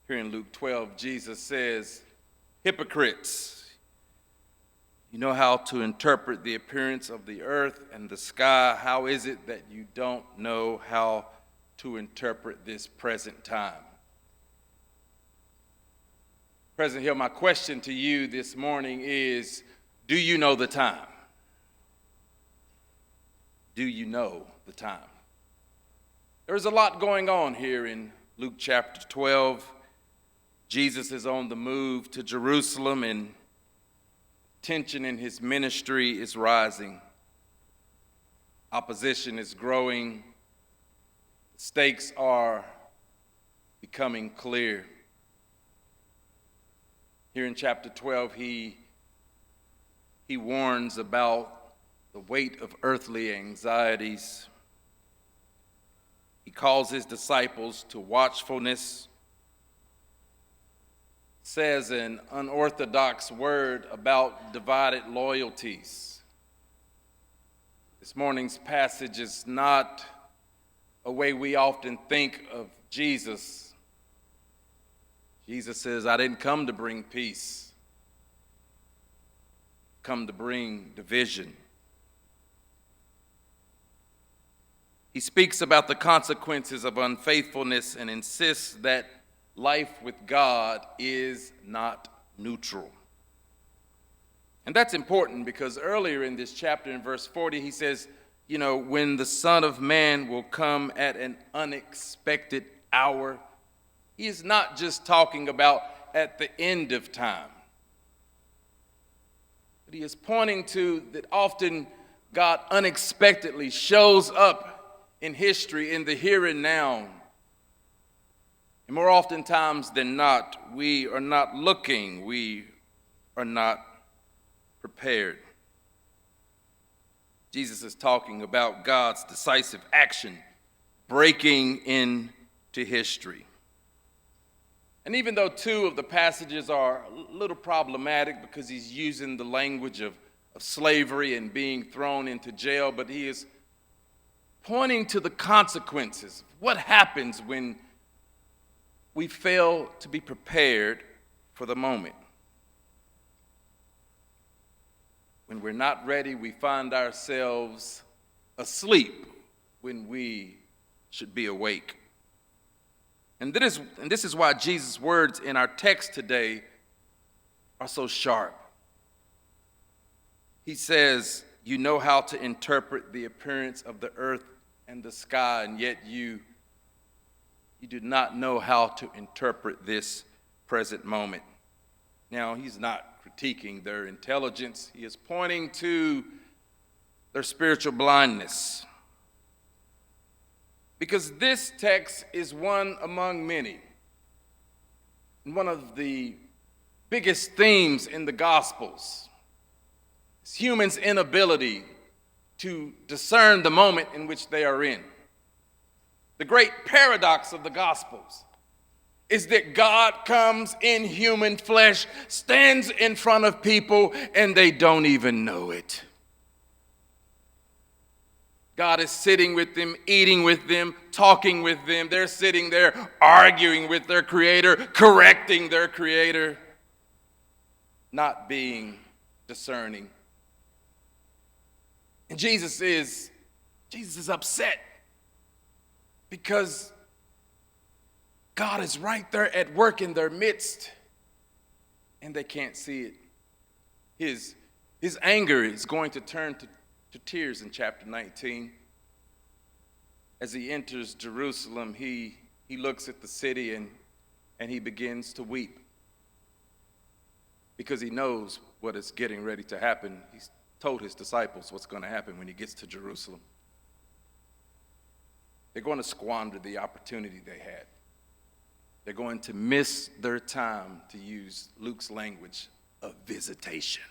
Here in Luke 12, Jesus says, "Hypocrites, you know how to interpret the appearance of the earth and the sky. How is it that you don't know how to interpret this present time?" Crescent Hill, my question to you this morning is, do you know the time? Do you know the time? There's a lot going on here in Luke chapter 12. Jesus is on the move to Jerusalem, and tension in his ministry is rising. Opposition is growing. The stakes are becoming clear. Here in chapter 12, he warns about the weight of earthly anxieties. He calls his disciples to watchfulness, says an unorthodox word about divided loyalties. This morning's passage is not a way we often think of Jesus. Jesus says, "I didn't come to bring peace. I've come to bring division." He speaks about the consequences of unfaithfulness and insists that life with God is not neutral. And that's important because earlier in this chapter, in verse 40, he says, when the Son of Man will come at an unexpected hour. He is not just talking about at the end of time, but he is pointing to that often God unexpectedly shows up in history, in the here and now. And more oftentimes than not, we are not looking, we are not prepared. Jesus is talking about God's decisive action breaking into history. And even though two of the passages are a little problematic because he's using the language of slavery and being thrown into jail, but he is pointing to the consequences. What happens when we fail to be prepared for the moment? When we're not ready, we find ourselves asleep when we should be awake. And this is why Jesus' words in our text today are so sharp. He says, "You know how to interpret the appearance of the earth and the sky, and yet you do not know how to interpret this present moment." Now, he's not critiquing their intelligence. He is pointing to their spiritual blindness. Because this text is one among many. And one of the biggest themes in the Gospels is humans' inability to discern the moment in which they are in. The great paradox of the Gospels is that God comes in human flesh, stands in front of people, and they don't even know it. God is sitting with them, eating with them, talking with them. They're sitting there arguing with their Creator, correcting their Creator, not being discerning. And Jesus is upset because God is right there at work in their midst, and they can't see it. His anger is going to turn to tears in chapter 19. As he enters Jerusalem, he looks at the city and he begins to weep because he knows what is getting ready to happen. He's told his disciples what's going to happen when he gets to Jerusalem. They're going to squander the opportunity they had. They're going to miss their time, to use Luke's language, of visitation.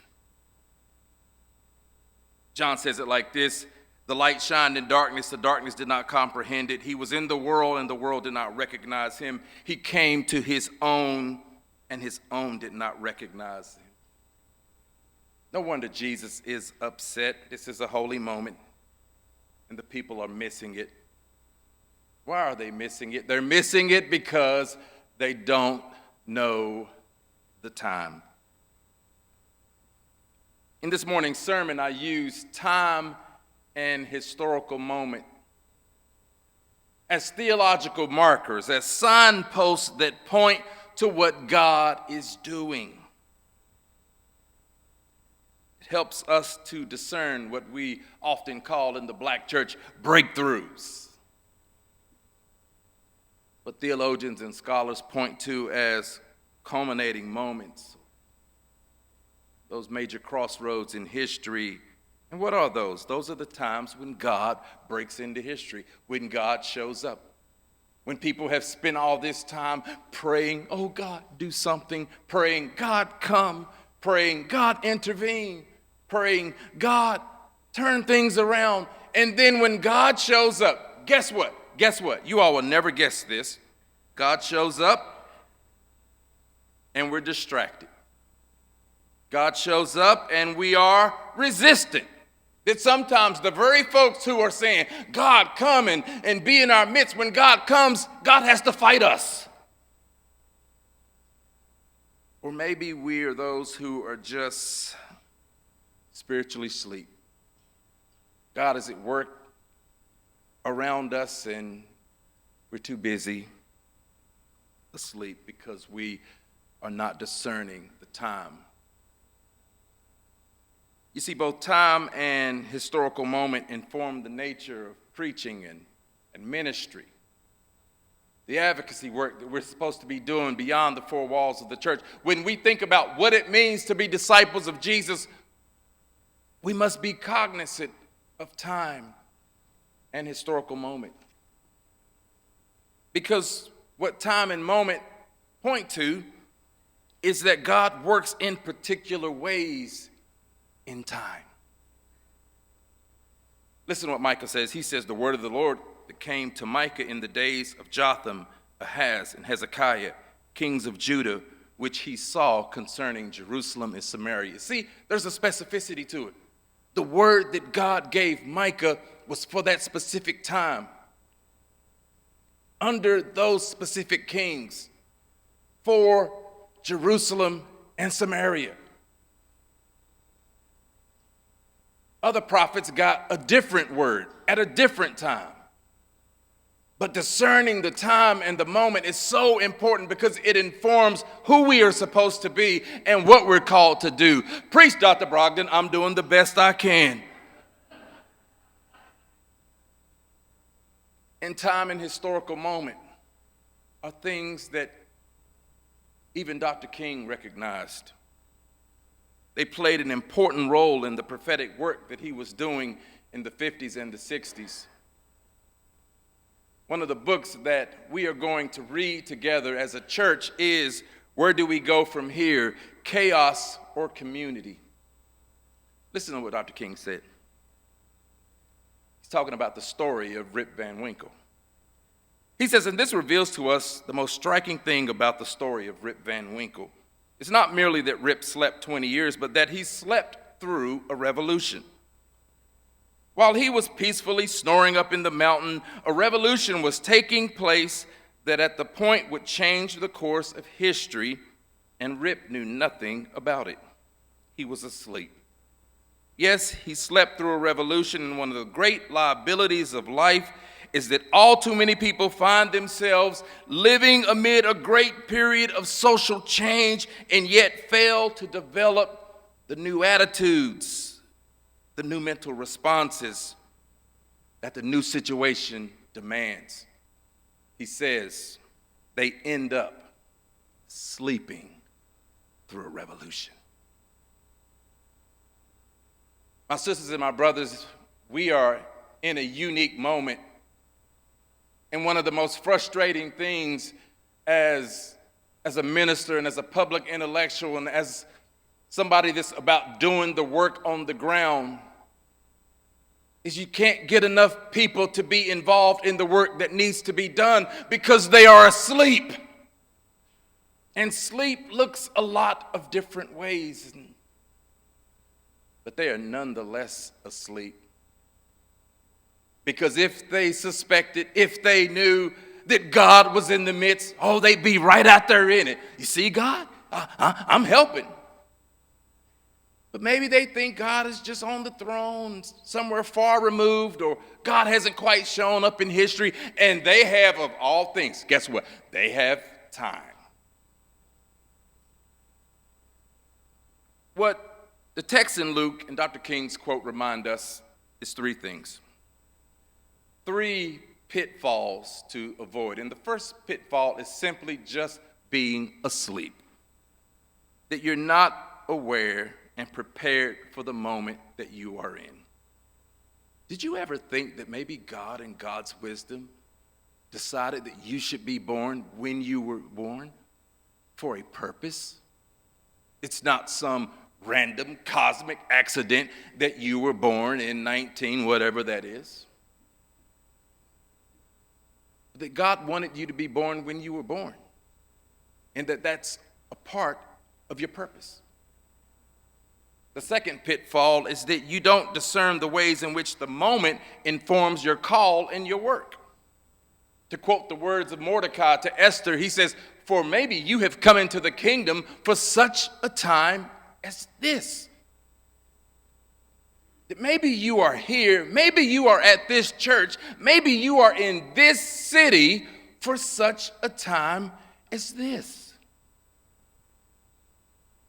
John says it like this: "The light shined in darkness, the darkness did not comprehend it. He was in the world, and the world did not recognize him. He came to his own, and his own did not recognize him." No wonder Jesus is upset. This is a holy moment, and the people are missing it. Why are they missing it? They're missing it because they don't know the time. In this morning's sermon, I used time and historical moment as theological markers, as signposts that point to what God is doing. It helps us to discern what we often call in the black church breakthroughs. What theologians and scholars point to as culminating moments, those major crossroads in history. And what are those? Those are the times when God breaks into history, when God shows up. When people have spent all this time praying, oh God, do something, praying, God, come, praying, God, intervene, praying, God, turn things around. And then when God shows up, guess what? Guess what? You all will never guess this. God shows up and we're distracted. God shows up and we are resistant. That sometimes the very folks who are saying, God, come and be in our midst, when God comes, God has to fight us. Or maybe we are those who are just spiritually asleep. God is at work around us and we're too busy asleep because we are not discerning the time. You see, both time and historical moment inform the nature of preaching and ministry. The advocacy work that we're supposed to be doing beyond the four walls of the church. When we think about what it means to be disciples of Jesus, we must be cognizant of time and historical moment. Because what time and moment point to is that God works in particular ways in time. Listen to what Micah says. He says, the word of the Lord that came to Micah in the days of Jotham, Ahaz, and Hezekiah, kings of Judah, which he saw concerning Jerusalem and Samaria. See, there's a specificity to it. The word that God gave Micah was for that specific time, under those specific kings, for Jerusalem and Samaria. Other prophets got a different word at a different time. But discerning the time and the moment is so important because it informs who we are supposed to be and what we're called to do. Preach, Dr. Brogdon, I'm doing the best I can. In time and historical moment are things that even Dr. King recognized. They played an important role in the prophetic work that he was doing in the 50s and the 60s. One of the books that we are going to read together as a church is Where Do We Go From Here? Chaos or Community? Listen to what Dr. King said. He's talking about the story of Rip Van Winkle. He says, and this reveals to us the most striking thing about the story of Rip Van Winkle. It's not merely that Rip slept 20 years, but that he slept through a revolution. While he was peacefully snoring up in the mountain, a revolution was taking place that at the point would change the course of history, and Rip knew nothing about it. He was asleep. Yes, he slept through a revolution, and one of the great liabilities of life is that all too many people find themselves living amid a great period of social change and yet fail to develop the new attitudes, the new mental responses that the new situation demands. He says they end up sleeping through a revolution. My sisters and my brothers, we are in a unique moment. And one of the most frustrating things as a minister and as a public intellectual and as somebody that's about doing the work on the ground is you can't get enough people to be involved in the work that needs to be done because they are asleep. And sleep looks a lot of different ways, but they are nonetheless asleep. Because if they suspected, if they knew, that God was in the midst, oh, they'd be right out there in it. You see, God, I'm helping. But maybe they think God is just on the throne somewhere far removed, or God hasn't quite shown up in history, and they have, of all things, guess what? They have time. What the text in Luke and Dr. King's quote remind us is three things. Three pitfalls to avoid. And the first pitfall is simply just being asleep. That you're not aware and prepared for the moment that you are in. Did you ever think that maybe God in God's wisdom decided that you should be born when you were born for a purpose? It's not some random cosmic accident that you were born in 19, whatever that is. That God wanted you to be born when you were born, and that's a part of your purpose. The second pitfall is that you don't discern the ways in which the moment informs your call and your work. To quote the words of Mordecai to Esther, he says, "For maybe you have come into the kingdom for such a time as this." That maybe you are here, maybe you are at this church, maybe you are in this city for such a time as this.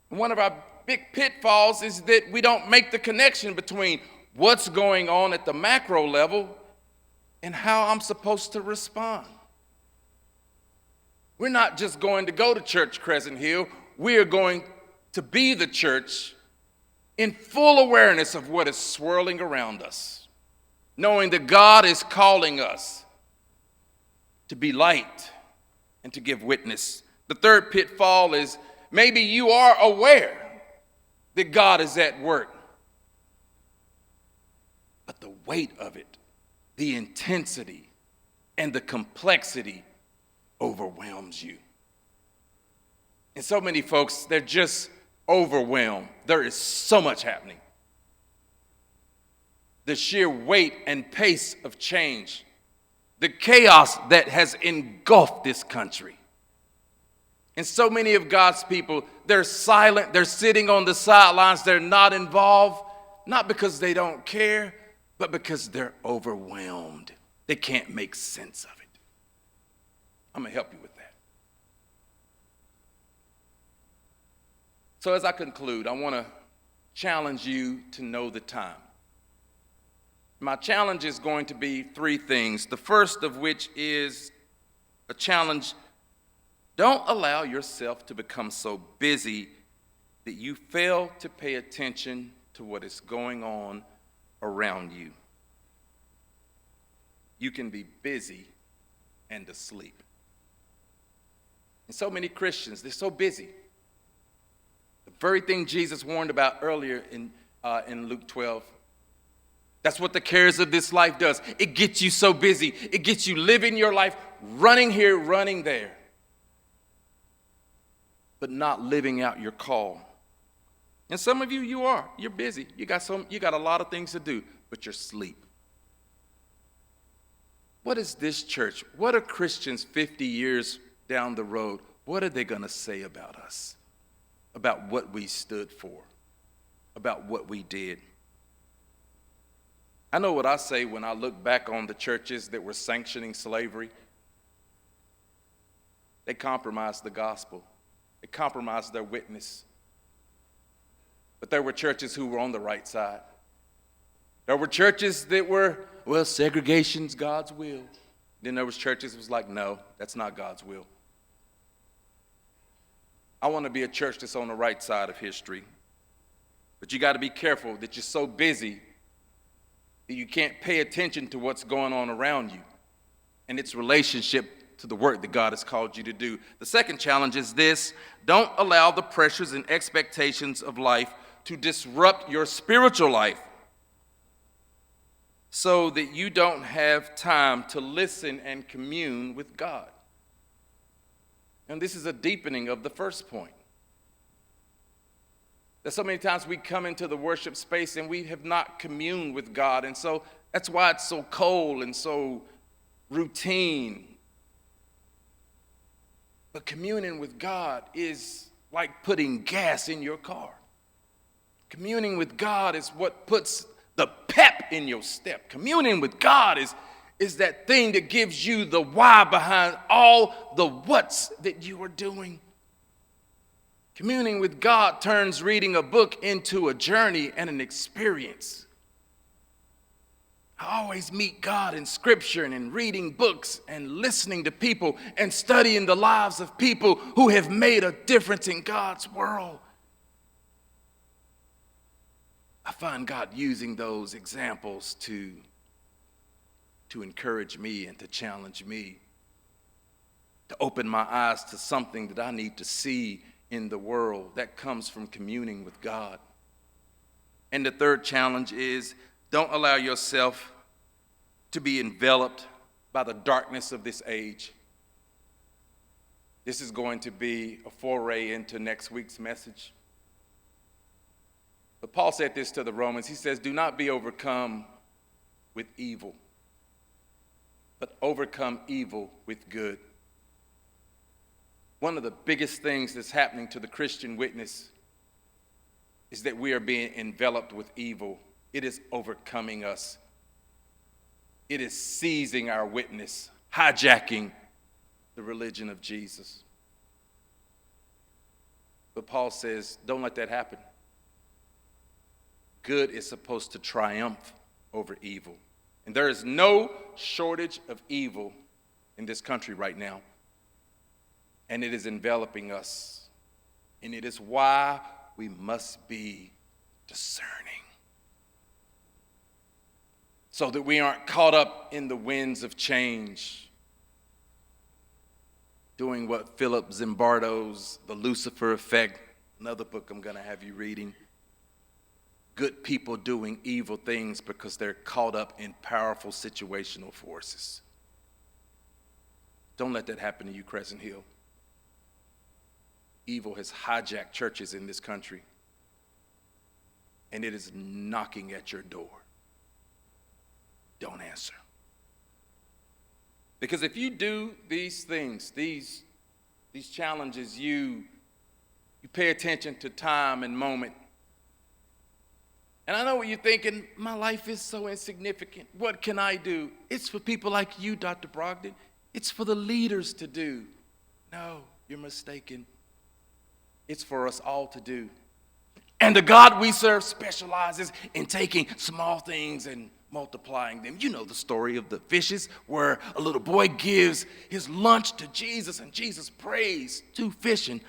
One of our big pitfalls is that we don't make the connection between what's going on at the macro level and how I'm supposed to respond. We're not just going to go to church, Crescent Hill. We are going to be the church in full awareness of what is swirling around us, knowing that God is calling us to be light and to give witness. The third pitfall is maybe you are aware that God is at work, but the weight of it, the intensity, and the complexity overwhelms you. And so many folks, they're just overwhelmed. There is so much happening. The sheer weight and pace of change, the chaos that has engulfed this country. And so many of God's people, they're silent, they're sitting on the sidelines, they're not involved, not because they don't care, but because they're overwhelmed. They can't make sense of it. I'm going to help you with that. So as I conclude, I want to challenge you to know the time. My challenge is going to be three things. The first of which is a challenge. Don't allow yourself to become so busy that you fail to pay attention to what is going on around you. You can be busy and asleep. And so many Christians, they're so busy. The very thing Jesus warned about earlier in Luke 12. That's what the cares of this life does. It gets you so busy. It gets you living your life, running here, running there, but not living out your call. And some of you, you're busy. You got a lot of things to do, but you're asleep. What is this church? What are Christians 50 years down the road? What are they going to say about us? About what we stood for? About what we did? I know what I say when I look back on the churches that were sanctioning slavery. They compromised the gospel. They compromised their witness. But there were churches who were on the right side. There were churches that were, well, segregation's God's will. Then there was churches that was like, no, that's not God's will. I want to be a church that's on the right side of history. But you got to be careful that you're so busy that you can't pay attention to what's going on around you and its relationship to the work that God has called you to do. The second challenge is this: don't allow the pressures and expectations of life to disrupt your spiritual life so that you don't have time to listen and commune with God. And this is a deepening of the first point. That so many times we come into the worship space and we have not communed with God. And so that's why it's so cold and so routine. But communing with God is like putting gas in your car. Communing with God is what puts the pep in your step. Communing with God is that thing that gives you the why behind all the what's that you are doing. Communing with God turns reading a book into a journey and an experience. I always meet God in Scripture and in reading books and listening to people and studying the lives of people who have made a difference in God's world. I find God using those examples to encourage me and to challenge me, to open my eyes to something that I need to see in the world that comes from communing with God. And the third challenge is, don't allow yourself to be enveloped by the darkness of this age. This is going to be a foray into next week's message. But Paul said this to the Romans. He says, do not be overcome with evil, but overcome evil with good. One of the biggest things that's happening to the Christian witness is that we are being enveloped with evil. It is overcoming us. It is seizing our witness, hijacking the religion of Jesus. But Paul says, don't let that happen. Good is supposed to triumph over evil. And there is no shortage of evil in this country right now. And it is enveloping us. And it is why we must be discerning, so that we aren't caught up in the winds of change, doing what Philip Zimbardo's The Lucifer Effect, another book I'm going to have you reading. Good people doing evil things because they're caught up in powerful situational forces. Don't let that happen to you, Crescent Hill. Evil has hijacked churches in this country, and it is knocking at your door. Don't answer. Because if you do these things, these challenges, you pay attention to time and moment. And I know what you're thinking, my life is so insignificant. What can I do? It's for people like you, Dr. Brogdon. It's for the leaders to do. No, you're mistaken. It's for us all to do. And the God we serve specializes in taking small things and multiplying them. You know the story of the fishes, where a little boy gives his lunch to Jesus, and Jesus prays, 2 fish and,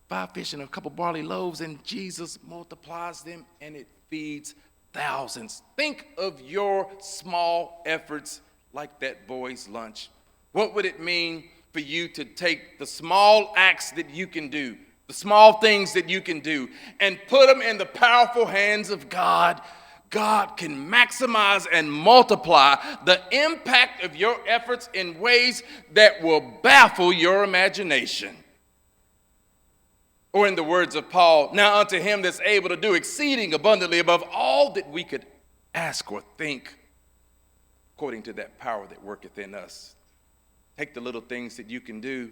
5 fish and a couple barley loaves, and Jesus multiplies them, and it feeds thousands. Think of your small efforts like that boy's lunch. What would it mean for you to take the small acts that you can do, the small things that you can do, and put them in the powerful hands of God? God can maximize and multiply the impact of your efforts in ways that will baffle your imagination. Or in the words of Paul, now unto him that's able to do exceeding abundantly above all that we could ask or think, according to that power that worketh in us. Take the little things that you can do,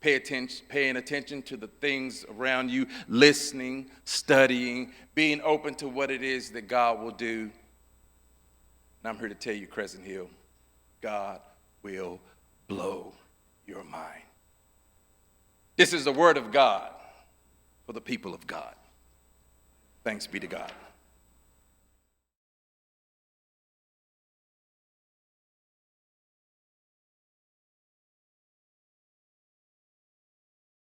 paying attention to the things around you, listening, studying, being open to what it is that God will do. And I'm here to tell you, Crescent Hill, God will blow your mind. This is the word of God for the people of God. Thanks be to God.